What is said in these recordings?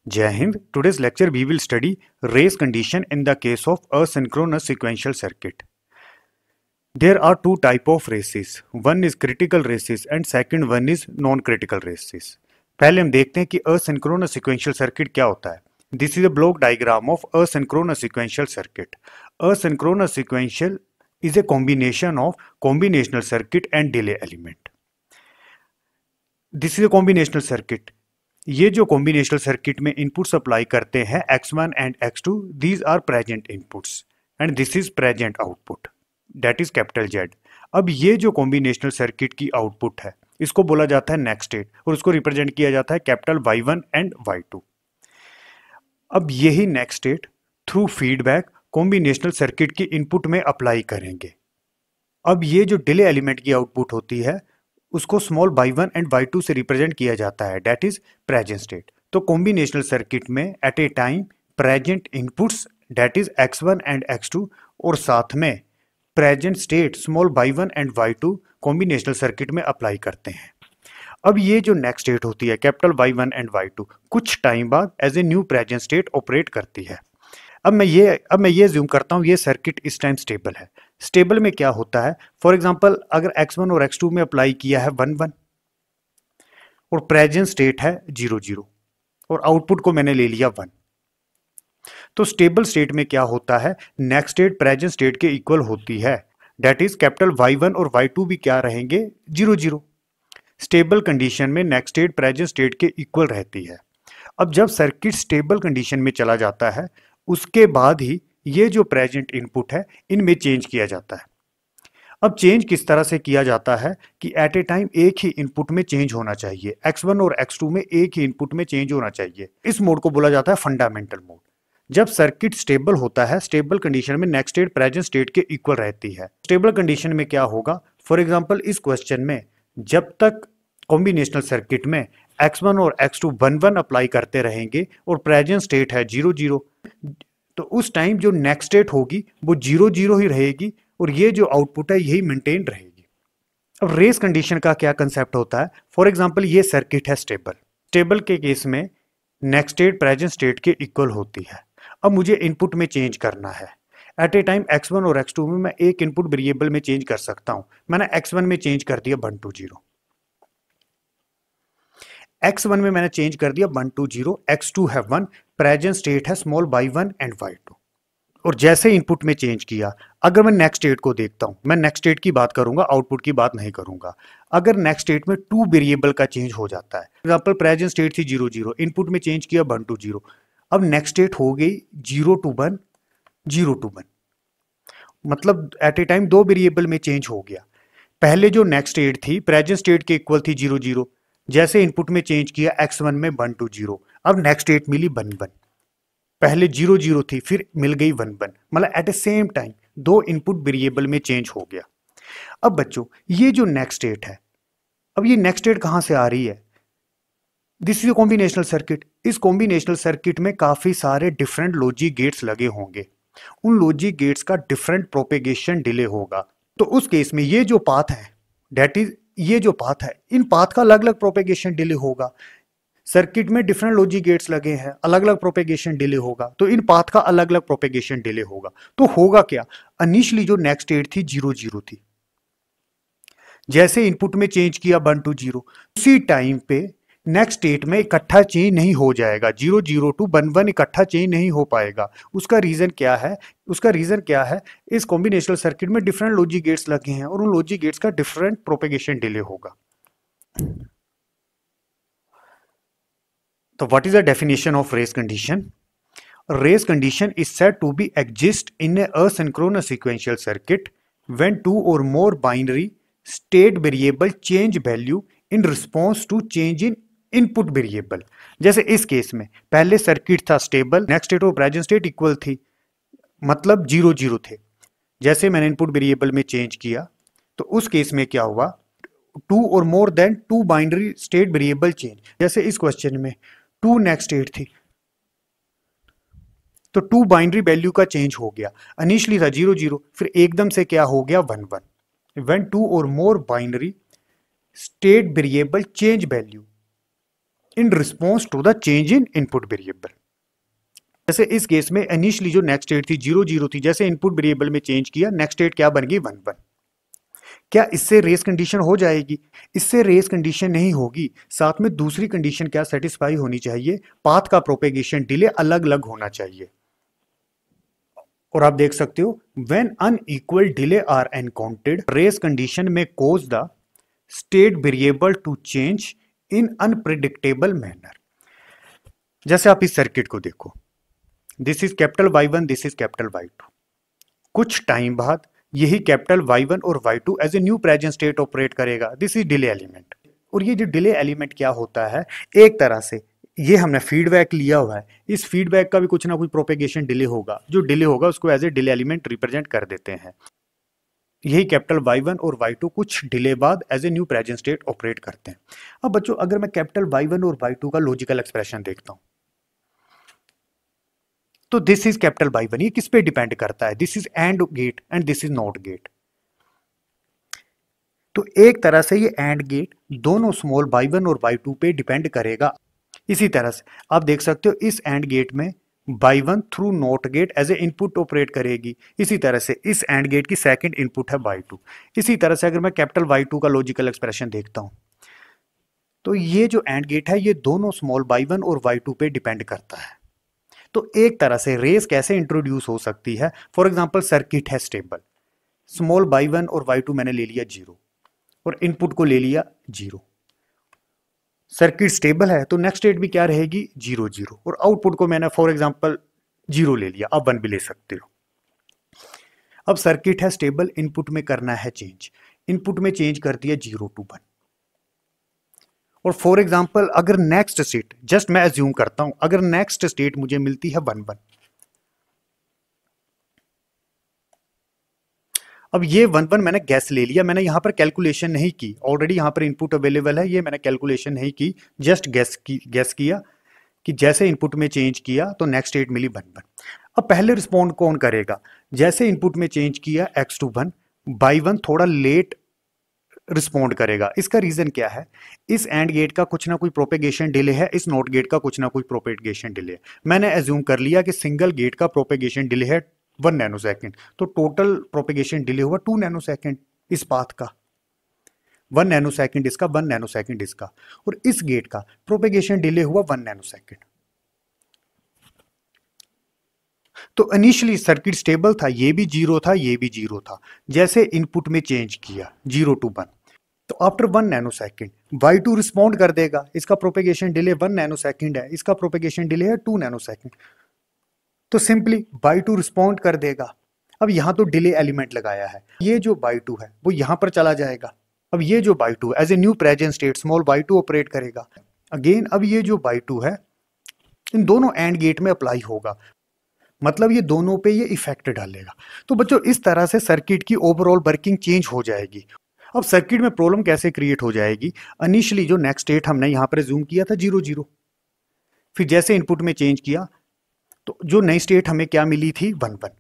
Jai Hind. Today's lecture we will study race condition in the case of asynchronous sequential circuit. There are two type of races. One is critical races and second one is non-critical races. पहले हम देखते हैं कि asynchronous sequential circuit क्या होता है. This is a block diagram of asynchronous sequential circuit. Asynchronous sequential is a combination of combinational circuit and delay element. This is a combinational circuit. ये जो कॉम्बिनेशनल सर्किट में इनपुट्स अप्लाई करते हैं x1 and x2, these are present inputs and this is present output, that is capital Z. अब ये जो combinational circuit की output है इसको बोला जाता है नेक्स्ट स्टेट और उसको रिप्रेजेंट किया जाता है कैपिटल Y1 एंड Y2. अब यही next state through feedback combinational circuit की इनपुट में अप्लाई करेंगे. अब ये जो डिले एलिमेंट की आउटपुट होती है उसको स्मॉल y1 एंड y2 से रिप्रेजेंट किया जाता है, डेट इज प्रेजेंट स्टेट. तो कॉम्बिनेशनल सर्किट में at a time present inputs that is x1 and x2 और साथ में present state small y1 and y2 combinational circuit में अप्लाई करते हैं. अब ये जो नेक्स्ट स्टेट होती है कैपिटल y1 एंड y2 कुछ टाइम बाद as a new present state operate करती है. अब मैं ये ज्यूम करता हूँ ये सर्किट इस टाइम स्टेबल है. स्टेबल में क्या होता है, फॉर एग्जांपल अगर x1 और x2 में अप्लाई किया है 1 1 और प्रेजेंट स्टेट है 0 0 और आउटपुट को मैंने ले लिया 1, तो स्टेबल स्टेट में क्या होता है, नेक्स्ट स्टेट प्रेजेंट स्टेट के इक्वल होती है, दैट इज कैपिटल y1 और y2 भी क्या रहेंगे 0 0. स्टेबल कंडीशन में नेक्स्ट स्टेट प्रेजेंट स्टेट के इक्वल रहती है. अब जब सर्किट स्टेबल कंडीशन में चला जाता है उसके बाद ही ये जो प्रेजेंट इनपुट है इनमें चेंज किया जाता है. अब चेंज किस तरह से किया जाता है कि एट ए टाइम एक ही इनपुट में चेंज होना चाहिए, x1 और x2 में एक ही इनपुट में चेंज होना चाहिए. इस मोड को बोला जाता है फंडामेंटल मोड. जब सर्किट स्टेबल होता है स्टेबल कंडीशन में नेक्स्ट स्टेट प्रेजेंट स्टेट के इक्वल रहती है. स्टेबल कंडीशन में क्या होगा, फॉर एग्जाम्पल इस क्वेश्चन में जब तक कॉम्बिनेशनल सर्किट में x1 और x2 1 1 अप्लाई करते रहेंगे और प्रेजेंट स्टेट है 0 0, तो उस टाइम जो नेक्स्ट स्टेट होगी वो 0 0 ही रहेगी और ये जो आउटपुट है यही मेंटेन रहेगी. अब रेस कंडीशन का क्या कंसेप्ट होता है, फॉर एग्जांपल ये सर्किट है स्टेबल के केस में नेक्स्ट स्टेट प्रेजेंट स्टेट के इक्वल होती है. अब मुझे इनपुट में चेंज करना है. एट ए टाइम x1 और x2 में मैं एक इनपुट वेरिएबल में चेंज कर सकता हूं. मैंने x1 में चेंज कर दिया 1 2 0, x1 में मैंने चेंज कर दिया 1 2 0, x2 है 1, प्रेजेंट स्टेट है स्मॉल y1 एंड y2. और जैसे इनपुट में चेंज किया, अगर मैं नेक्स्ट स्टेट को देखता हूं, मैं नेक्स्ट स्टेट की बात करूंगा आउटपुट की बात नहीं करूंगा. अगर नेक्स्ट स्टेट में 2 वेरिएबल का चेंज हो जाता है, एग्जांपल प्रेजेंट स्टेट थी 0 0, इनपुट में चेंज किया 1 2 0, अब नेक्स्ट स्टेट हो गई 0 2 1 0 2 1, मतलब एट ए टाइम 2 वेरिएबल में चेंज हो गया. पहले जो नेक्स्ट स्टेट थी प्रेजेंट स्टेट के इक्वल थी 0 0, जैसे इनपुट में चेंज किया x1 में 1 2 0, अब नेक्स्ट स्टेट मिली 1 1. पहले 0 0 थी फिर मिल गई 1 1, मतलब eight a same time 2 input variable में चेंज हो गया. अब बच्चों ये जो नेक्स्ट स्टेट है, अब ये नेक्स्ट स्टेट कहां से आ रही है, दिस इज कॉम्बिनेशनल सर्किट. इस कॉम्बिनेशनल सर्किट में काफी सारे डिफरेंट लॉजिक गेट्स लगे होंगे, उन लॉजिक गेट्स का डिफरेंट प्रोपेगेशन डिले होगा. तो उस केस में ये जो पाथ है दैट इज ये जो पाथ है इन पाथ का अलग अलग प्रोपेगेशन डिले होगा. सर्किट में डिफरेंट लॉजिक गेट्स लगे हैं, अलग अलग प्रोपेगेशन डिले होगा, तो इन पाथ का अलग अलग प्रोपेगेशन डिले होगा. तो होगा क्या, इनिशियली जो नेक्स्ट स्टेट थी 0 0 थी, जैसे इनपुट में चेंज किया 1 2 0, उसी टाइम पे नेक्स्ट स्टेट में इकट्ठा चेंज नहीं हो जाएगा, 0 0 टू 1 1 इकट्ठा चेंज नहीं हो पाएगा. उसका रीजन क्या है, इस कॉम्बिनेशनल सर्किट में डिफरेंट लॉजिक गेट्स लगे हैं और उन लॉजिक गेट्स का डिफरेंट प्रोपेगेशन डिले होगा. तो what is the definition of race condition? Race condition is said to be exist in a asynchronous sequential circuit when two or more binary state variable change value in response to change in input variable. जैसे इस case में पहले circuit था stable, next state और present state equal थी, मतलब 0 0 थे. जैसे मैंने इनपुट वेरिएबल में चेंज किया तो उस केस में क्या हुआ, 2 or more than 2 binary state variable change. जैसे इस क्वेश्चन में 2 नेक्स्ट स्टेट थी तो 2 बाइनरी वैल्यू का चेंज हो गया. इनिशियली था 0 0, फिर एकदम से क्या हो गया 1 1. When 2 or more binary state variable change value in response to the change in input variable. जैसे इस केस में इनिशियली जो नेक्स्ट स्टेट थी 0 0 थी, जैसे इनपुट वेरिएबल में चेंज किया नेक्स्ट स्टेट क्या बन गई 1 1। क्या इससे रेस कंडीशन हो जाएगी? इससे रेस कंडीशन नहीं होगी। साथ में दूसरी कंडीशन क्या सेटिस्फाई होनी चाहिए, पाथ का प्रोपेगेशन डिले अलग अलग होना चाहिए। और आप देख सकते हो when unequal delay are encountered race condition may cause the state variable to change in unpredictable manner. जैसे आप इस सर्किट को देखो, this is capital Y1, this is capital Y2। कुछ टाइम बाद यही कैपिटल Y1 और Y2 as a new present state operate करेगा। This is delay element. और ये जो डिले एलिमेंट क्या होता है, एक तरह से ये हमने फीडबैक लिया हुआ है, इस फीडबैक का भी कुछ ना कुछ प्रोपेगेशन डिले होगा, जो डिले होगा उसको as a delay element represent कर देते हैं। यही कैपिटल Y1 और Y2 कुछ डिले बाद as a new present state operate करते हैं। अब बच्चों अगर मैं कैपिटल Y1 और Y2 का लॉजिकल एक्सप्रेशन देखता हूं तो दिस इज कैपिटल Y1, ये किस पे डिपेंड करता है? This is and gate and this is not gate. तो एक तरह से ये एंड गेट दोनों स्मॉल Y1 और Y2 पे डिपेंड करेगा। इसी तरह से आप देख सकते हो इस एंड गेट में Y1 through not gate as a input operate करेगी। इसी तरह से इस एंड गेट की सेकंड इनपुट है Y2। इसी तरह से अगर मैं कैपिटल Y2 का लॉजिकल एक्सप्रेशन देखता हूं तो ये जो एंड गेट है ये दोनों स्मॉल Y1 और Y2 पे डिपेंड करता है। तो एक तरह से रेस कैसे इंट्रोड्यूस हो सकती है? फॉर एग्जांपल सर्किट है स्टेबल, स्मॉल Y1 और Y2 मैंने ले लिया 0 और इनपुट को ले लिया 0। सर्किट स्टेबल है तो नेक्स्ट स्टेट भी क्या रहेगी 0 0, और आउटपुट को मैंने फॉर एग्जांपल 0 ले लिया, आप 1 भी ले सकते हो। अब सर्किट है स्टेबल, इनपुट में करना है चेंज, इनपुट में चेंज कर दिया 0 to 1। और फॉर एग्जांपल अगर नेक्स्ट स्टेट, जस्ट मैं एज्यूम करता हूं, अगर नेक्स्ट स्टेट मुझे मिलती है 1 1, अब ये 1 1 मैंने गैस ले लिया, मैंने यहां पर कैलकुलेशन नहीं की, ऑलरेडी यहां पर इनपुट अवेलेबल है, ये मैंने कैलकुलेशन नहीं की, जस्ट गैस किया कि जैसे इनपुट में चेंज किया तो नेक्स्ट स्टेट मिली 1 1। अब पहले रिस्पॉन्ड कौन करेगा? जैसे इनपुट में चेंज किया x to 1, Y1 थोड़ा लेट रिस्पॉन्ड करेगा। इसका रीजन क्या है? इस एंड गेट का कुछ ना कुछ प्रोपेगेशन डिले है, इस नॉट गेट का कुछ ना कुछ प्रोपेगेशन डिले है। मैंने एज्यूम कर लिया कि सिंगल गेट का प्रोपेगेशन डिले है 1 नैनोसेकंड, तो टोटल प्रोपेगेशन डिले हुआ 2 नैनोसेकंड इस पाथ का, 1 नैनोसेकंड इसका, 1 नैनोसेकंड इसका, और इस गेट का प्रोपेगेशन डिले हुआ 1 नैनोसेकंड। तो इनिशियली सर्किट स्टेबल था, ये भी 0 था, ये भी 0 था। जैसे इनपुट में चेंज किया 0 to 1, तो आफ्टर 1 नैनोसेकंड Y2 रिस्पॉन्ड कर देगा, इसका प्रोपेगेशन डिले 1 नैनोसेकंड है, इसका प्रोपेगेशन डिले है 2 नैनोसेकंड, तो सिंपली Y2 रिस्पॉन्ड कर देगा। अब यहां तो डिले एलिमेंट लगाया है, ये जो Y2 है वो यहां पर चला जाएगा। अब ये जो Y2 as a new present state small Y2 operate करेगा अगेन। अब ये जो Y2 है इन दोनों एंड गेट में अप्लाई होगा, मतलब ये दोनों पे ये इफेक्ट डालेगा। तो बच्चों इस तरह से सर्किट की ओवरऑल वर्किंग चेंज हो जाएगी। अब सर्किट में प्रॉब्लम कैसे क्रिएट हो जाएगी? इनिशियली जो नेक्स्ट स्टेट हमने यहां पर जूम किया था 0 0, फिर जैसे इनपुट में चेंज किया तो जो नई स्टेट हमें क्या मिली थी 1 1।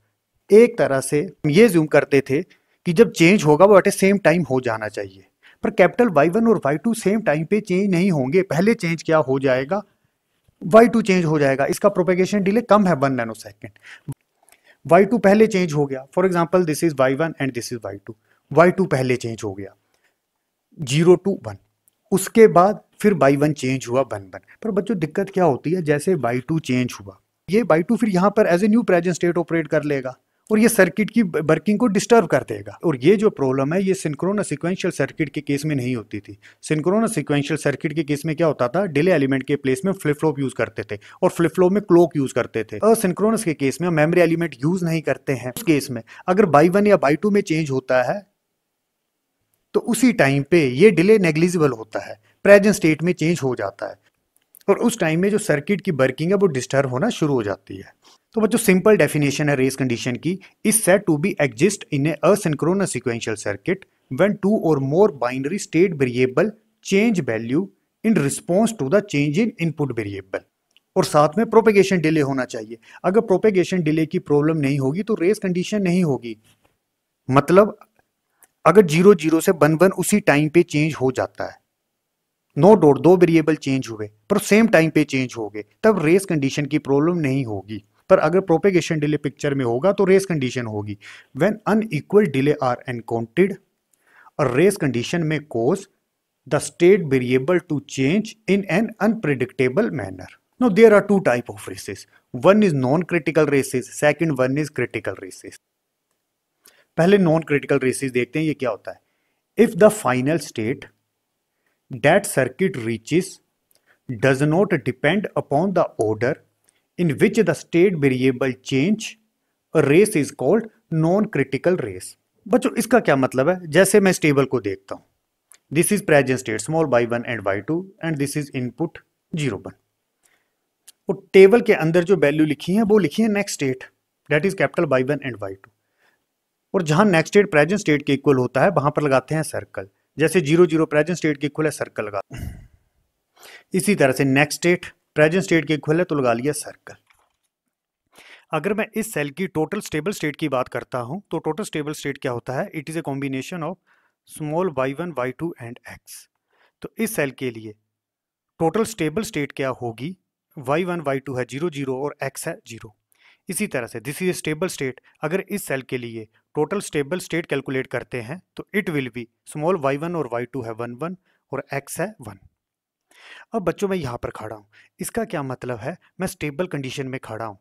एक तरह से हम ये जूम करते थे कि जब चेंज होगा वो एट ए सेम टाइम हो जाना चाहिए, पर कैपिटल Y1 और Y2 सेम टाइम पे चेंज नहीं होंगे। पहले चेंज क्या हो जाएगा, Y2 चेंज हो जाएगा, इसका प्रोपेगेशन डिले कम है 1 नैनोसेकंड। Y2 पहले चेंज हो गया, for example this is Y1 and this is Y2, Y2 पहले चेंज हो गया 0 to 1, उसके बाद फिर Y1 चेंज हुआ 1 1। पर बच्चों दिक्कत क्या होती है, जैसे Y2 चेंज हुआ ये Y2 फिर यहां पर as a new present state operate कर लेगा और ये सर्किट की वर्किंग को डिस्टर्ब कर देगा। और ये जो प्रॉब्लम है ये सिंक्रोनस सीक्वेंशियल सर्किट के केस में नहीं होती थी। सिंक्रोनस सीक्वेंशियल सर्किट के केस में क्या होता था, डिले एलिमेंट के प्लेस में फ्लिप फ्लॉप यूज करते थे और फ्लिप फ्लॉप में क्लॉक यूज करते थे। असिंक्रोनस के केस में मेमोरी एलिमेंट यूज नहीं करते हैं। उस केस में अगर Y1 या Y2 में चेंज होता है तो उसी टाइम पे ये डिले नेग्लिजिबल होता है, प्रेजेंट स्टेट में चेंज हो जाता है और उस टाइम में जो सर्किट की वर्किंग है वो डिस्टर्ब होना शुरू हो जाती है। तो बच्चों सिंपल डेफिनेशन है रेस कंडीशन की, is said to be exist in a asynchronous sequential circuit when 2 or more binary state variable change value in response to the change in input variable. और साथ में प्रोपेगेशन डिले होना चाहिए। अगर propagation delay की problem नहीं होगी तो रेस कंडीशन नहीं होगी। मतलब अगर 0 0 से 1 1 उसी टाइम पे चेंज हो जाता है नो डाउट दो वेरिएबल चेंज हुए पर सेम टाइम पे चेंज हो गए, तब रेस कंडीशन की प्रॉब्लम नहीं होगी। पर अगर प्रोपेगेशन डिले पिक्चर में होगा तो रेस कंडीशन होगी। When unequal delay are encountered, a race condition may cause the state variable to change in an unpredictable manner. Now there are two type of races. One is non-critical races, second one is critical races. पहले non-critical races देखते हैं ये क्या होता है। If the final state that circuit reaches does not depend upon the order in which the state variable change, a race is called non-critical race. बच्चों इसका क्या मतलब है, जैसे मैं स्टेबल को देखता हूं, this is present state small y1 and y2 and this is input 0 1। और टेबल के अंदर जो वैल्यू लिखी है वो लिखी है next state, that is capital y1 and y2। और जहां नेक्स्ट स्टेट प्रेजेंट स्टेट के इक्वल होता है वहां पर लगाते हैं सर्कल, जैसे 0 0 प्रेजेंट स्टेट के इक्वल है सर्कल लगा। इसी तरह से नेक्स्ट स्टेट प्रेजेंट स्टेट के इक्वल है तो लगा लिया सर्कल। अगर मैं इस सेल की टोटल स्टेबल स्टेट की बात करता हूं तो टोटल स्टेबल स्टेट क्या होता है, it is a combination of small y1 y2 and x। तो इस सेल के लिए टोटल स्टेबल स्टेट क्या होगी, y1 y2 है 0 0 और x है 0। इसी तरह से दिस इज स्टेबल स्टेट, अगर इस सेल के लिए टोटल स्टेबल स्टेट कैलकुलेट करते हैं तो it will be small y1 और y2 है 1 1 और x है 1। अब बच्चों मैं यहाँ पर खड़ा हूँ, इसका क्या मतलब है, मैं स्टेबल कंडीशन में खड़ा हूँ,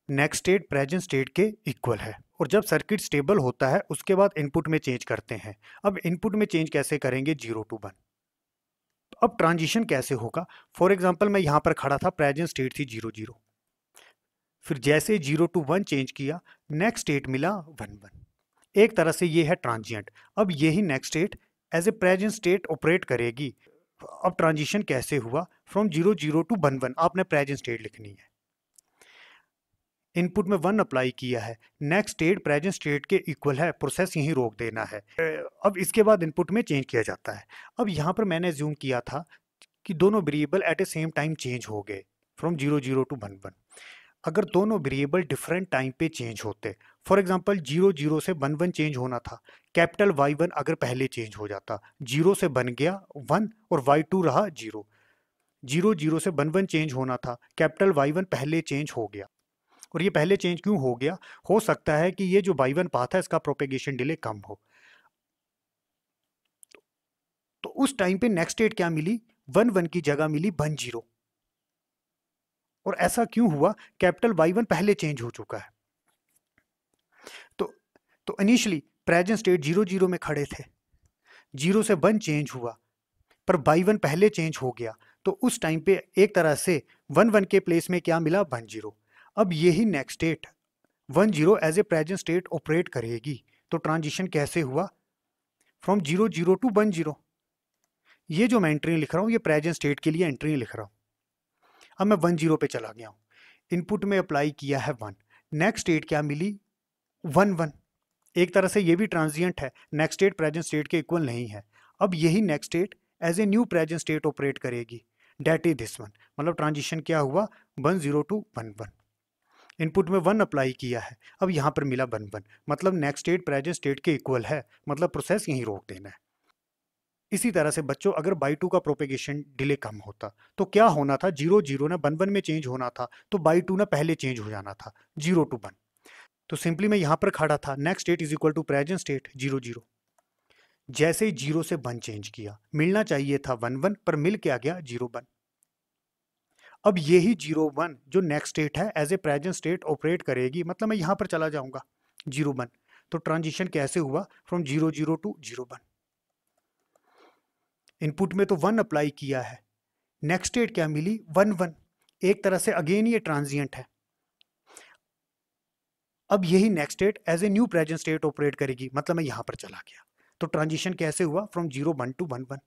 नेक्स्ट स्टेट प्रेजेंट स्टेट के इक्वल है। और जब सर्किट स्टेबल होता है उसके बाद इनपुट में चेंज करते हैं। अब इनपुट में चेंज कैसे करेंगे, 0 to 1। अब ट्रांजिशन कैसे होगा, फॉर एग्जांपल मैं यहां पर खड़ा था, प्रेजेंट स्टेट थी 0 0, फिर जैसे 0 to 1 चेंज किया नेक्स्ट स्टेट मिला 1 1। एक तरह से ये है ट्रांजिएंट। अब यही next state as a present state operate करेगी। अब ट्रांजिशन कैसे हुआ, फ्रॉम 0 0 to 1 1 आपने प्रेजेंट स्टेट लिखनी है, इनपुट में 1 अप्लाई किया है, नेक्स्ट स्टेट प्रेजेंट स्टेट के इक्वल है, प्रोसेस यहीं रोक देना है। अब इसके बाद इनपुट में चेंज किया जाता है। अब यहाँ पर मैंने ज्यूम किया था कि दोनों variable eight a same time change हो गए फ्रॉम 0 0 to 1 1। अगर दोनों वेरिएबल डिफरेंट टाइम पे चेंज होते, फॉर एग्जांपल 0 0 से 1 1 चेंज होना था, कैपिटल y1 अगर पहले चेंज हो जाता, 0 से बन गया 1 और y2 रहा 0। 0 0 से 1 1 चेंज होना था, कैपिटल y1 पहले चेंज हो गया। और ये पहले चेंज क्यों हो गया, हो सकता है कि ये जो y1 पाथ है इसका प्रोपेगेशन डिले कम हो। तो उस टाइम पे नेक्स्ट स्टेट क्या मिली, 1 1 की जगह मिली 1 0। और ऐसा क्यों हुआ, कैपिटल y1 पहले चेंज हो चुका है। तो इनिशियली प्रेजेंट स्टेट 0 0 में खड़े थे, 0 से 1 चेंज हुआ पर y1 पहले चेंज हो गया, तो उस टाइम पे एक तरह से 1 1 के प्लेस में क्या मिला 1 0। अब यही next state 1 0 as a present state operate करेगी। तो ट्रांजिशन कैसे हुआ, फ्रॉम 0 0 to 1 0। ये जो मैं एंट्री लिख रहा हूँ ये प्रेजेंट स्टेट के लिए एंट्री लिख रहा हूँ। अब मैं 1 0 पे चला गया हूँ, इनपुट में अप्लाई किया है 1, नेक्स्ट स्टेट क्या मिली 1 1। एक तरह से ये भी ट्रांजिएंट है, नेक्स्ट स्टेट प्रेजेंट स्टेट के इक्वल नहीं है। अब यही next state as a new present state operate करेगी, डेट इज दिस वन। मतलब ट्रांजिशन क्या हुआ, 1 0 to 1 1। इनपुट में 1 अप्लाई किया है, अब यहाँ पर मिला 1 1, मतलब नेक्स्ट स्टेट प्रेजेंट स्टेट के इक्वल है, मतलब प्रोसेस यहीं रोक देना है। इसी तरह से बच्चों अगर y2 का प्रोपेगेशन डिले कम होता तो क्या होना था, 0 0 ना 1 1 में चेंज होना था, तो y2 ना पहले चेंज हो जाना था 0 to 1। तो सिंपली मैं यहाँ पर खड़ा था, next state is equal to present state 0 0। जैसे ही 0 से 1 चेंज किया, मिलना चाहिए था 1 1 पर मिल के आ गया 0 1। अब यही 0 1 जो नेक्स्ट स्टेट है as a present state operate करेगी, मतलब मैं यहां पर चला जाऊंगा 0 1। तो ट्रांजिशन कैसे हुआ, फ्रॉम 0 0 to 0 1। इनपुट में तो 1 अप्लाई किया है, नेक्स्ट स्टेट क्या मिली 1 1। एक तरह से अगेन ये ट्रांजिएंट है। अब यही next state as a new present state operate करेगी, मतलब मैं यहां पर चला गया। तो ट्रांजिशन कैसे हुआ, फ्रॉम 0 1 to 1 1।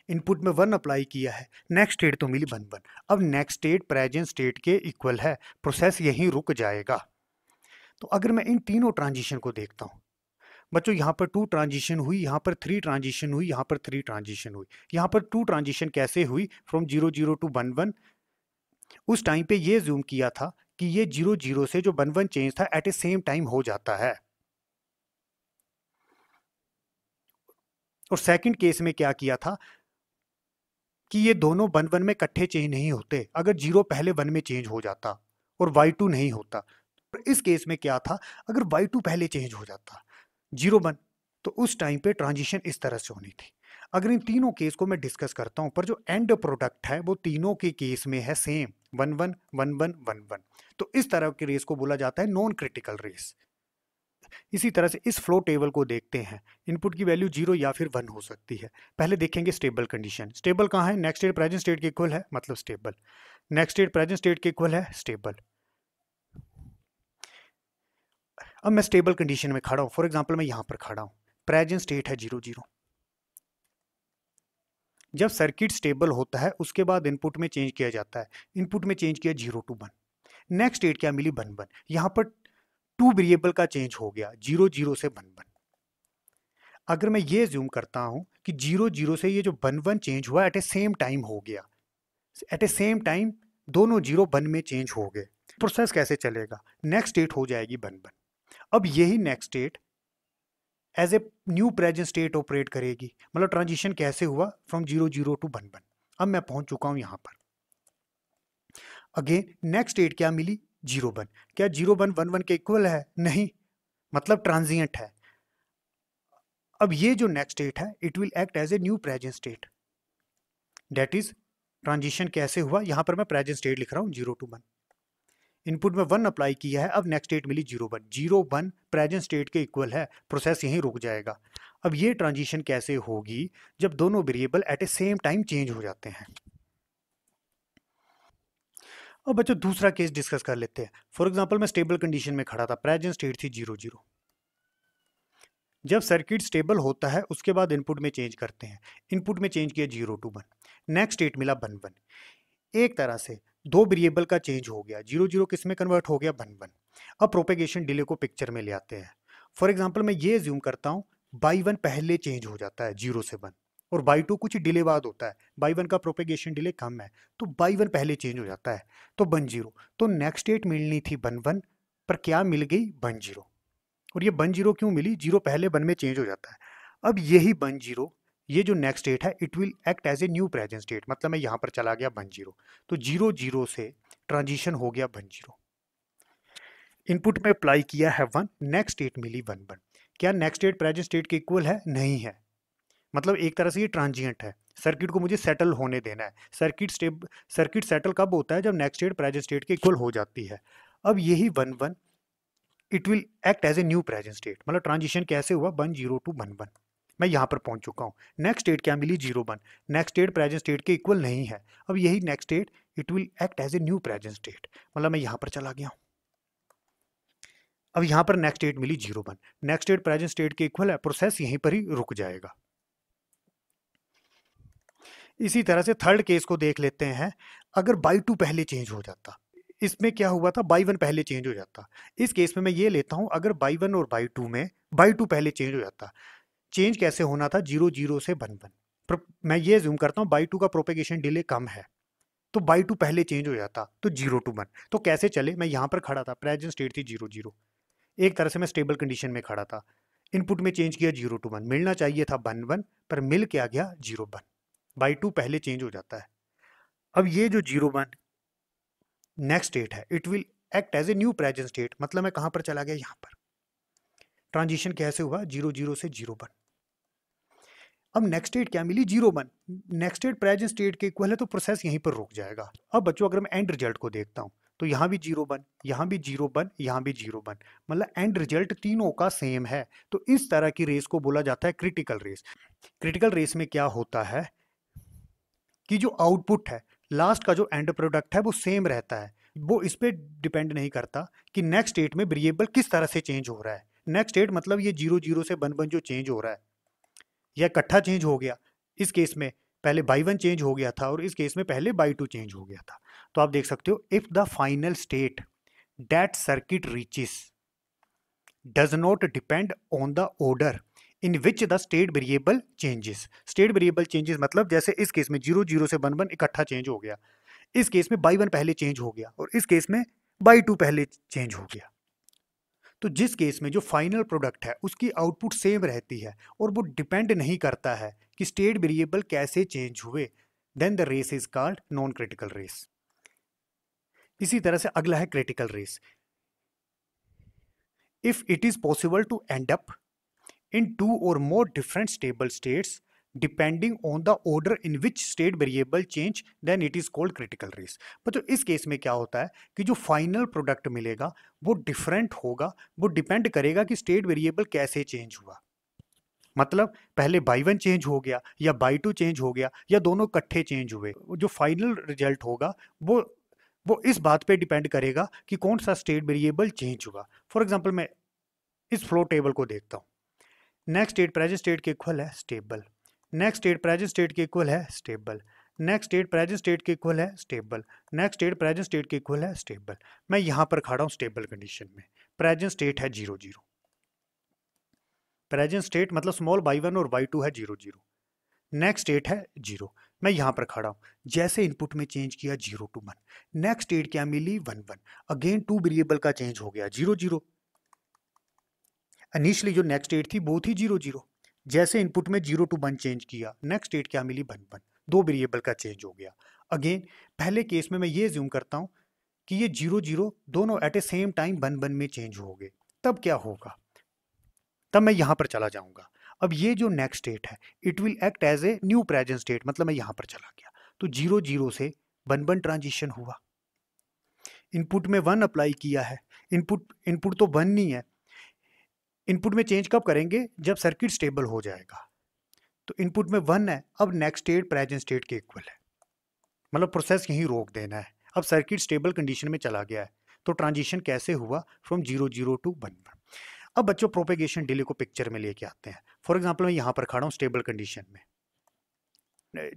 इनपुट में 1 अप्लाई किया है, नेक्स्ट स्टेट तो मिली 1 1। अब नेक्स्ट स्टेट प्रेजेंट स्टेट के इक्वल है, प्रोसेस यहीं रुक जाएगा। तो अगर मैं इन तीनों ट्रांजिशन को देखता हूं बच्चों, यहाँ पर 2 ट्रांजिशन हुई, यहाँ पर 3 ट्रांजिशन हुई, यहाँ पर 3 ट्रांजिशन हुई। यहाँ पर 2 ट्रांजिशन कैसे हुई, फ्रॉम 0 0 to 1 1। उस टाइम पे ये जूम किया था कि ये 0 0 से जो 1 1 चेंज था एट ए सेम टाइम हो जाता है। और सेकंड केस में क्या किया था कि ये दोनों 1 1 में इकट्ठे चेंज नहीं होते, अगर 0 पहले 1 में चेंज हो जाता और y2 नहीं होता। इस केस में क्या था, अगर y2 पहले चेंज हो जाता 0 1, तो उस टाइम पे ट्रांजिशन इस तरह से होनी थी। अगर इन तीनों केस को मैं डिस्कस करता हूं, पर जो एंड प्रोडक्ट है वो तीनों के केस में है सेम 1 1 1 1 1 1, तो इस तरह के रेस को बोला जाता है नॉन क्रिटिकल रेस। इसी तरह से इस फ्लो टेबल को देखते हैं, इनपुट की वैल्यू 0 या फिर 1 हो सकती है। पहले देखेंगे स्टेबल कंडीशन। स्टेबल कहाँ है, नेक्स्ट स्टेट प्रेजेंट स्टेट के इक्वल है, मतलब stable. Next state present state के इक्वल है, स्टेबल। अब मैं स्टेबल कंडीशन में खड़ा हूं, फॉर एग्जांपल मैं यहां पर खड़ा हूं, प्रेजेंट स्टेट है 0 0। जब सर्किट स्टेबल होता है उसके बाद इनपुट में चेंज किया जाता है, इनपुट में चेंज किया 0 to 1। नेक्स्ट स्टेट क्या मिली, 1 1। यहां पर 2 वेरिएबल का चेंज हो गया, 0 0 से 1 1। अगर मैं ये ज्यूम करता हूं कि 0 0 से ये जो 1 1 चेंज हुआ एट ए सेम टाइम हो गया, एट ए सेम टाइम दोनों 0 1 में चेंज हो गए, प्रोसेस कैसे चलेगा, नेक्स्ट स्टेट हो जाएगी 1 1। अब यही next state as a new present state operate करेगी, मतलब ट्रांजिशन कैसे हुआ फ्रॉम 0 0 to 1 1। अब मैं पहुंच चुका हूं यहां पर। अगेन नेक्स्ट स्टेट क्या मिली, 0 1। क्या 0 1 1 1 के इक्वल है, नहीं, मतलब ट्रांजिएंट है। अब ये जो नेक्स्ट स्टेट है it will act as a new present state, that is transition कैसे हुआ, यहां पर मैं प्रेजेंट स्टेट लिख रहा हूं 0 to 1। इनपुट में 1 अप्लाई किया है, अब नेक्स्ट स्टेट मिली 0 1। 0 1 प्रेजेंट स्टेट के इक्वल है, प्रोसेस यहीं रुक जाएगा। अब ये ट्रांजिशन कैसे होगी, जब दोनों variable eight a same time change हो जाते हैं। अब बच्चों दूसरा केस डिस्कस कर लेते हैं। फॉर एग्जांपल मैं स्टेबल कंडीशन में खड़ा था, प्रेजेंट स्टेट थी 0 0। जब सर्किट स्टेबल होता है उसके बाद इनपुट में चेंज करते हैं, इनपुट में चेंज किया 0 to 1। नेक्स्ट स्टेट मिला 1 1। एक तरह से दो वेरिएबल का चेंज हो गया, 0 0 किस में कन्वर्ट हो गया, 1 1। अब प्रोपेगेशन डिले को पिक्चर में ले आते हैं। फॉर एग्जांपल मैं ये ज्यूम करता हूं बाई 1 पहले चेंज हो जाता है 0 से 1, और बाई 2 कुछ डिले बाद होता है, बाई 1 का प्रोपेगेशन डिले कम है, तो बाई 1 पहले चेंज हो जाता है, तो 1 0। तो नेक्स्ट स्टेट मिलनी थी 1 1, पर क्या मिल गई 1 0। और ये 1 0 क्यों मिली, 0 पहले 1 में चेंज हो जाता है। अब यही 1 0, ये जो नेक्स्ट स्टेट है it will act as a new present state, मतलब मैं यहां पर चला गया 1 0, तो 0 0 से ट्रांजिशन हो गया 1 0। इनपुट में अप्लाई किया है 1, नेक्स्ट स्टेट मिली 1 1। क्या नेक्स्ट स्टेट प्रेजेंट स्टेट के इक्वल है, नहीं है, मतलब एक तरह से ये ट्रांजिएंट है, सर्किट को मुझे सेटल होने देना है। सर्किट सेटल कब होता है, जब नेक्स्ट स्टेट प्रेजेंट स्टेट के इक्वल हो जाती है। अब यही 1 1 it will act as a new present state, मतलब ट्रांजिशन कैसे हुआ 1 0 to 1 1। मैं यहां पर पहुंच चुका हूं, नेक्स्ट स्टेट क्या मिली 0 1। नेक्स्ट स्टेट प्रेजेंट स्टेट के इक्वल नहीं है, अब यही next state it will act as a new present state, मतलब मैं यहां पर चला गया हूं। अब यहां पर नेक्स्ट स्टेट मिली 0 1, नेक्स्ट स्टेट प्रेजेंट स्टेट के इक्वल है, प्रोसेस यहीं पर ही रुक जाएगा। इसी तरह से थर्ड केस को देख लेते हैं। अगर बाई 2 पहले चेंज हो जाता, इसमें क्या हुआ था, बाई 1 पहले चेंज हो जाता। इस केस में मैं ये लेता हूं, अगर बाई 1 और बाई 2 में बाई 2 पहले चेंज हो जाता, चेंज कैसे होना था, 0 0 से 1 1। मैं ये जूम करता हूं, बाई 2 का प्रोपेगेशन डिले कम है, तो बाई 2 पहले चेंज हो जाता, तो 0 to 1। तो कैसे चले, मैं यहां पर खड़ा था, प्रेजेंट स्टेट थी 0 0, एक तरह से मैं स्टेबल कंडीशन में खड़ा था, इनपुट में चेंज किया 0 to 1, मिलना चाहिए था 1 1, पर मिल के आ गया 0 1। बाई 2 पहले चेंज हो जाता है। अब ये जो 0 1 नेक्स्ट स्टेट है it will act as a new present state, मतलब मैं कहां पर चला गया, यहां पर। ट्रांजिशन कैसे हुआ, 0 0 से 0 1। अब नेक्स्ट स्टेट क्या मिली, 0 1। नेक्स्ट स्टेट प्रेजेंट स्टेट के इक्वल है, तो प्रोसेस यहीं पर रुक जाएगा। अब बच्चों अगर मैं एंड रिजल्ट को देखता हूं, तो यहां भी 0 1, यहां भी 0 1, यहां भी 0 1, मतलब एंड रिजल्ट तीनों का सेम है। तो इस तरह की रेस को बोला जाता है क्रिटिकल रेस। क्रिटिकल रेस में क्या होता है कि जो आउटपुट है, लास्ट का जो एंड प्रोडक्ट है वो सेम रहता है, वो इस पे डिपेंड नहीं करता कि नेक्स्ट स्टेट में वेरिएबल किस तरह से चेंज हो रहा है। नेक्स्ट स्टेट मतलब ये 0 0 से 1 1 जो चेंज हो रहा है, या इकट्ठा चेंज हो गया। इस केस में पहले बाई 1 चेंज हो गया था, और इस केस में पहले बाई 2 चेंज हो गया था। तो आप देख सकते हो, if the final state that circuit reaches does not depend on the order in which the state variable changes. State variable changes मतलब जैसे इस केस में 0 0 से 1 1 इकट्ठा चेंज हो गया, इस केस में बाई 1 पहले चेंज हो गया, और इस केस में बाई 2 पहले चेंज हो गया। तो जिस केस में जो फाइनल प्रोडक्ट है उसकी आउटपुट सेम रहती है और वो डिपेंड नहीं करता है कि स्टेट वेरिएबल कैसे चेंज हुए, then the race is called non critical race. इसी तरह से अगला है critical race. If it is possible to end up in two or more different stable states depending on the order in which state variable change, then it is called critical race. बच्चों इस case में क्या होता है कि जो final product मिलेगा वो डिफरेंट होगा, वो डिपेंड करेगा कि स्टेट वेरिएबल कैसे चेंज हुआ। मतलब पहले बाई वन चेंज हो गया या बाई टू चेंज हो गया या दोनों इकट्ठे चेंज हुए, जो फाइनल रिजल्ट होगा वो इस बात पे डिपेंड करेगा कि कौन सा स्टेट वेरिएबल चेंज हुआ। फॉर एग्जांपल मैं इस फ्लो टेबल को देखता हूँ, नेक्स्ट स्टेट प्रेजेंट स्टेट के इक्वल है stable, next state present state के इक्वल है stable, next state present state के इक्वल है stable, next state present state के इक्वल है स्टेबल। मैं यहां पर खड़ा हूं स्टेबल कंडीशन में, प्रेजेंट स्टेट है 0 0, प्रेजेंट स्टेट मतलब स्मॉल बाई वन और बाई टू है 0 0, नेक्स्ट स्टेट है 0। मैं यहां पर खड़ा हूं, जैसे इनपुट में चेंज किया 0 to 1, नेक्स्ट स्टेट क्या मिली 1 1, अगेन टू वेरिएबल का चेंज हो गया 0 0। इनिशियली जो नेक्स्ट स्टेट थी वो थी 0 0, जैसे इनपुट में 0 to 1 चेंज किया, नेक्स्ट स्टेट क्या मिली 1 1, दो वेरिएबल का चेंज हो गया। अगेन पहले केस में मैं ये ज्यूम करता हूं कि ये 0 0 दोनों एट ए सेम टाइम 1 1 में चेंज हो गए, तब क्या होगा, तब मैं यहां पर चला जाऊंगा। अब ये जो नेक्स्ट स्टेट है it will act as a new present state, मतलब मैं यहां पर चला गया तो 0 0 से 1 1 ट्रांजिशन हुआ, इनपुट में 1 अप्लाई किया है, इनपुट तो 1 नहीं है, इनपुट में चेंज कब करेंगे जब सर्किट स्टेबल हो जाएगा। तो इनपुट में 1 है, अब नेक्स्ट स्टेट प्रेजेंट स्टेट के इक्वल है, मतलब प्रोसेस यहीं रोक देना है। अब सर्किट स्टेबल कंडीशन में चला गया है, तो ट्रांजिशन कैसे हुआ फ्रॉम 0 0 to 1 1। अब बच्चों प्रोपेगेशन डिले को पिक्चर में लेके आते हैं। फॉर एग्जांपल मैं यहां पर खड़ा हूं स्टेबल कंडीशन में,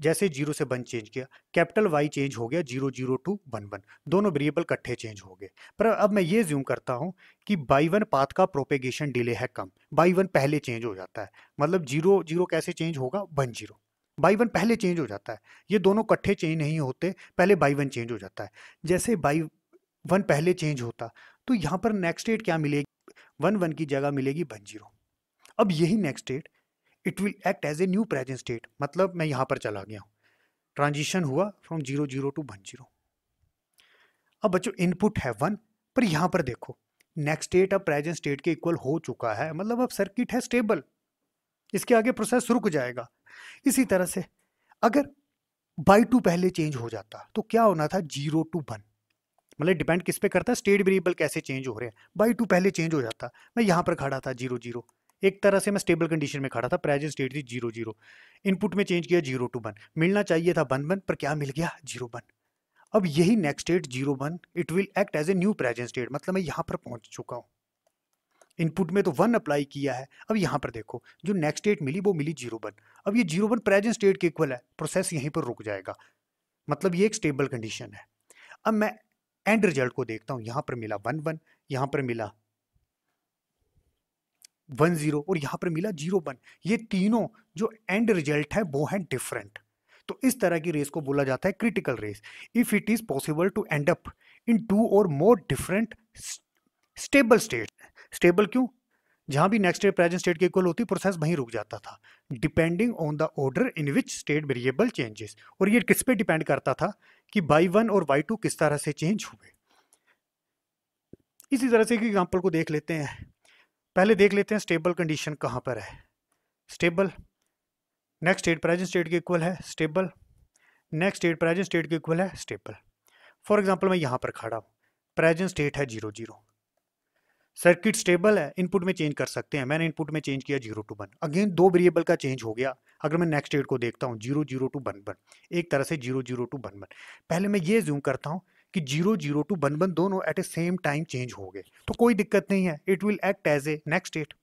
जैसे 0 से 1 चेंज किया, कैपिटल वाई चेंज हो गया 0 0 to 1 1, दोनों वेरिएबल इकट्ठे चेंज हो गए। पर अब मैं ये ज्यूम करता हूं कि बाई वन पाथ का प्रोपेगेशन डिले है कम, बाई वन पहले चेंज हो जाता है, मतलब 0 0 कैसे चेंज होगा 1 0, बाई वन पहले चेंज हो जाता है, ये दोनों इकट्ठे चेंज नहीं होते, पहले बाई वन चेंज हो जाता है। जैसे बाई वन पहले चेंज होता तो यहाँ पर नेक्स्ट स्टेट क्या मिलेगी, 1 1 की जगह मिलेगी 1 0। अब यही next state it will act as a new present state, मतलब मैं यहां पर चला गया हूं, ट्रांजिशन हुआ फ्रॉम 0 0 to 1 0। अब बच्चों इनपुट है 1, पर यहां पर देखो नेक्स्ट स्टेट अब प्रेजेंट स्टेट के इक्वल हो चुका है, मतलब अब सर्किट है स्टेबल, इसके आगे प्रोसेस रुक जाएगा। इसी तरह से अगर बाई टू पहले चेंज हो जाता तो क्या होना था 0 to 1, मतलब डिपेंड किस पे करता है, स्टेट वेरिएबल कैसे चेंज हो रहे हैं। बाई टू पहले चेंज हो जाता, मैं यहां पर खड़ा था 0 0, एक तरह से मैं स्टेबल कंडीशन में खड़ा था, प्रेजेंट स्टेट थी 0 0, इनपुट में चेंज किया 0 to 1, मिलना चाहिए था 1 1, पर क्या मिल गया 0 1। अब यही next state 0 1 it will act as a new present state, मतलब मैं यहां पर पहुंच चुका हूं, इनपुट में तो 1 अप्लाई किया है, अब यहां पर देखो जो नेक्स्ट स्टेट मिली वो मिली 0 1, अब ये 0 1 प्रेजेंट स्टेट के इक्वल है, प्रोसेस यहीं पर रुक जाएगा, मतलब ये एक स्टेबल कंडीशन है। अब मैं एंड रिजल्ट को देखता हूं, यहां पर मिला 1 1, यहां पर मिला 1 0 और यहां पर मिला 0 1, ये तीनों जो एंड रिजल्ट है वो है डिफरेंट। तो इस तरह की रेस को बोला जाता है critical race, if it is possible to end up in two or more different stable state. Stable क्यों, जहां भी नेक्स्ट स्टेट प्रेजेंट स्टेट के इक्वल होती प्रोसेस वहीं रुक जाता था, depending on the order in which state variable changes. और ये किस पे डिपेंड करता था कि बाई वन और बाई टू किस तरह से चेंज हुए। इसी तरह से एक एग्जांपल को देख लेते हैं, पहले देख लेते हैं स्टेबल कंडीशन कहां पर है। Stable next state present state के इक्वल है stable, next state present state के इक्वल है स्टेबल। फॉर एग्जांपल मैं यहां पर खड़ा हूं, प्रेजेंट स्टेट है 0 0, सर्किट स्टेबल है, इनपुट में चेंज कर सकते हैं, मैंने इनपुट में चेंज किया 0 to 1, अगेन दो वेरिएबल का चेंज हो गया। अगर मैं नेक्स्ट स्टेट को देखता हूं 0 0 to 1 1, एक तरह से 0 0 to 1 1, पहले मैं ये जूम करता हूं कि 0 0 to 1 1 दोनों at a same time change हो गए, तो कोई दिक्कत नहीं है, it will act as a next state.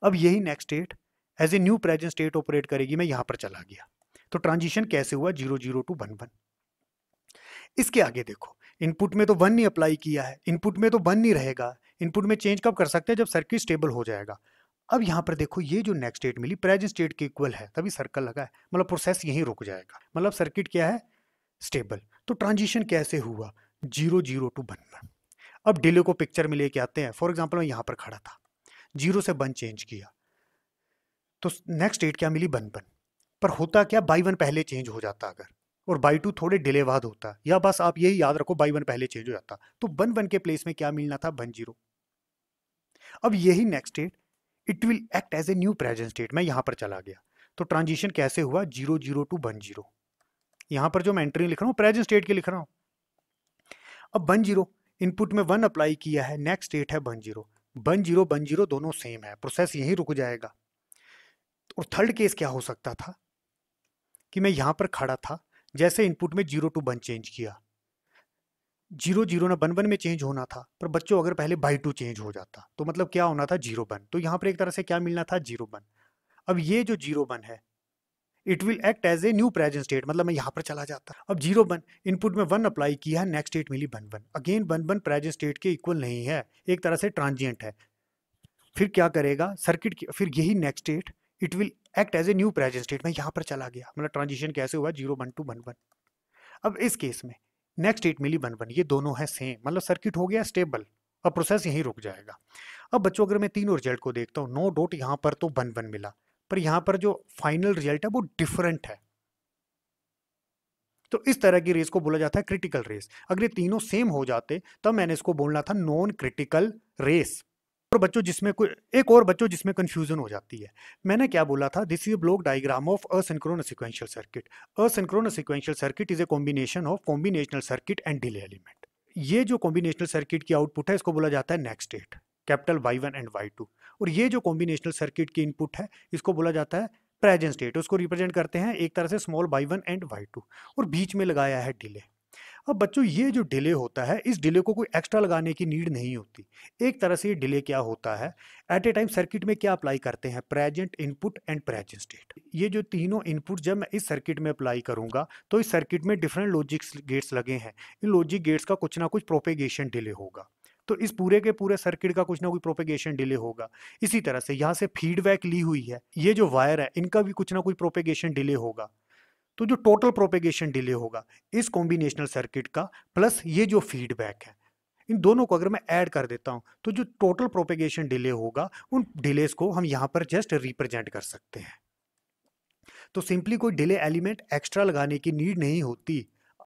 अब यही next state as a new present state operate करेगी, मैं यहां पर चला गया, तो ट्रांजिशन कैसे हुआ 0 0 to 1 1। इसके आगे देखो इनपुट में तो 1 नहीं अप्लाई किया है, इनपुट में तो 1 नहीं रहेगा, इनपुट में चेंज कब कर सकते हैं जब सर्किट स्टेबल हो जाएगा। अब यहां पर देखो ये जो नेक्स्ट स्टेट मिली प्रेजेंट स्टेट के इक्वल है, तभी सर्कल लगा है, मतलब प्रोसेस यहीं रुक जाएगा, मतलब सर्किट क्या है स्टेबल। तो ट्रांजिशन कैसे हुआ 0 0 to 1 1। अब डिले को पिक्चर में लेके आते हैं। फॉर एग्जाम्पल मैं यहाँ पर खड़ा था, 0 से 1 चेंज किया, तो नेक्स्ट स्टेट क्या मिली, 1 पर होता क्या, बाई 1 पहले चेंज हो जाता अगर, और बाई 2 थोड़े डिले बाद होता, या बस आप यही याद रखो बाई 1 पहले चेंज हो जाता, तो 1 के प्लेस में क्या मिलना था, 1 अब यही next state it will act as a new present state. मैं यहां पर चला गया, तो ट्रांजिशन कैसे हुआ, 0 टू 1 यहां पर जो मैं एंट्री लिख रहा हूं प्रेजेंट स्टेट के लिख रहा हूं। अब 1 इनपुट में 1 अप्लाई किया है, नेक्स्ट स्टेट है 1 0 दोनों सेम है, प्रोसेस यहीं रुक जाएगा। और थर्ड केस क्या हो सकता था कि मैं यहां पर खड़ा था, जैसे इनपुट में 0 टू 1 चेंज किया, 0 ना 1 में चेंज होना था, पर बच्चों अगर पहले बाई 2 चेंज हो जाता तो मतलब क्या होना था, 0 तो यहां पर एक तरह से क्या मिलना था, 0 अब ये जो 0 है it will act as a new present state, मतलब मैं यहां पर चला जाता। अब 0 इनपुट में 1 अप्लाई किया है, नेक्स्ट स्टेट मिली 1 अगेन 1 प्रेजेंट स्टेट के इक्वल नहीं है, एक तरह से ट्रांजिएंट है। फिर क्या करेगा सर्किट की, फिर यही next state it will act as a new present state, मैं यहां पर चला गया, मतलब ट्रांजिशन कैसे हुआ, 0 टू 1 अब इस केस में नेक्स्ट स्टेट मिली 1 ये दोनों है सेम, मतलब सर्किट हो गया स्टेबल, अब प्रोसेस यहीं रुक जाएगा। अब बच्चों अगर मैं तीनों रिजल्ट को देखता हूँ, नो डाउट यहाँ पर तो 1 मिला, पर यहाँ पर जो फाइनल रिजल्ट है वो डिफरेंट है। तो इस तरह की रेस को बोला जाता है क्रिटिकल रेस। अगर ये तीनों सेम हो जाते तब मैंने इसको बोलना था नॉन क्रिटिकल रेस। और बच्चों जिसमें कोई एक और बच्चों जिसमें कंफ्यूजन हो जाती है, मैंने क्या बोला था, this is a block diagram of asynchronous sequential circuit. Asynchronous sequential circuit is a combination of combinational circuit and delay element. ये जो कॉम्बिनेशनल सर्किट की आउटपुट है इसको बोला जाता है next state, capital Y1 and Y2। और ये जो कॉम्बिनेशनल सर्किट की इनपुट है इसको बोला जाता है प्रेजेंट स्टेट, उसको रिप्रेजेंट करते हैं एक तरह से स्मॉल y1 एंड y2, और बीच में लगाया है डिले। अब बच्चों ये जो डिले होता है, इस डिले को कोई एक्स्ट्रा लगाने की नीड नहीं होती। एक तरह से ये डिले क्या होता है, एट ए टाइम सर्किट में क्या अप्लाई करते हैं, present input and present state. ये जो तीनों इनपुट जब मैं इस सर्किट में अप्लाई करूंगा तो इस सर्किट में डिफरेंट लॉजिक गेट्स लगे हैं, इन लॉजिक गेट्स का कुछ ना कुछ प्रोपेगेशन डिले होगा, तो इस पूरे के पूरे सर्किट का कुछ ना कुछ प्रोपेगेशन डिले होगा। इसी तरह से यहाँ से फीडबैक ली हुई है, ये जो वायर है इनका भी कुछ ना कुछ प्रोपेगेशन डिले होगा, तो जो टोटल प्रोपेगेशन डिले होगा इस कॉम्बिनेशनल सर्किट का प्लस ये जो फीडबैक है, इन दोनों को अगर मैं ऐड कर देता हूं तो जो टोटल प्रोपेगेशन डिले होगा उन डिलेस को हम यहां पर जस्ट रिप्रेजेंट कर सकते हैं। तो सिंपली कोई डिले एलिमेंट एक्स्ट्रा लगाने की नीड नहीं होती,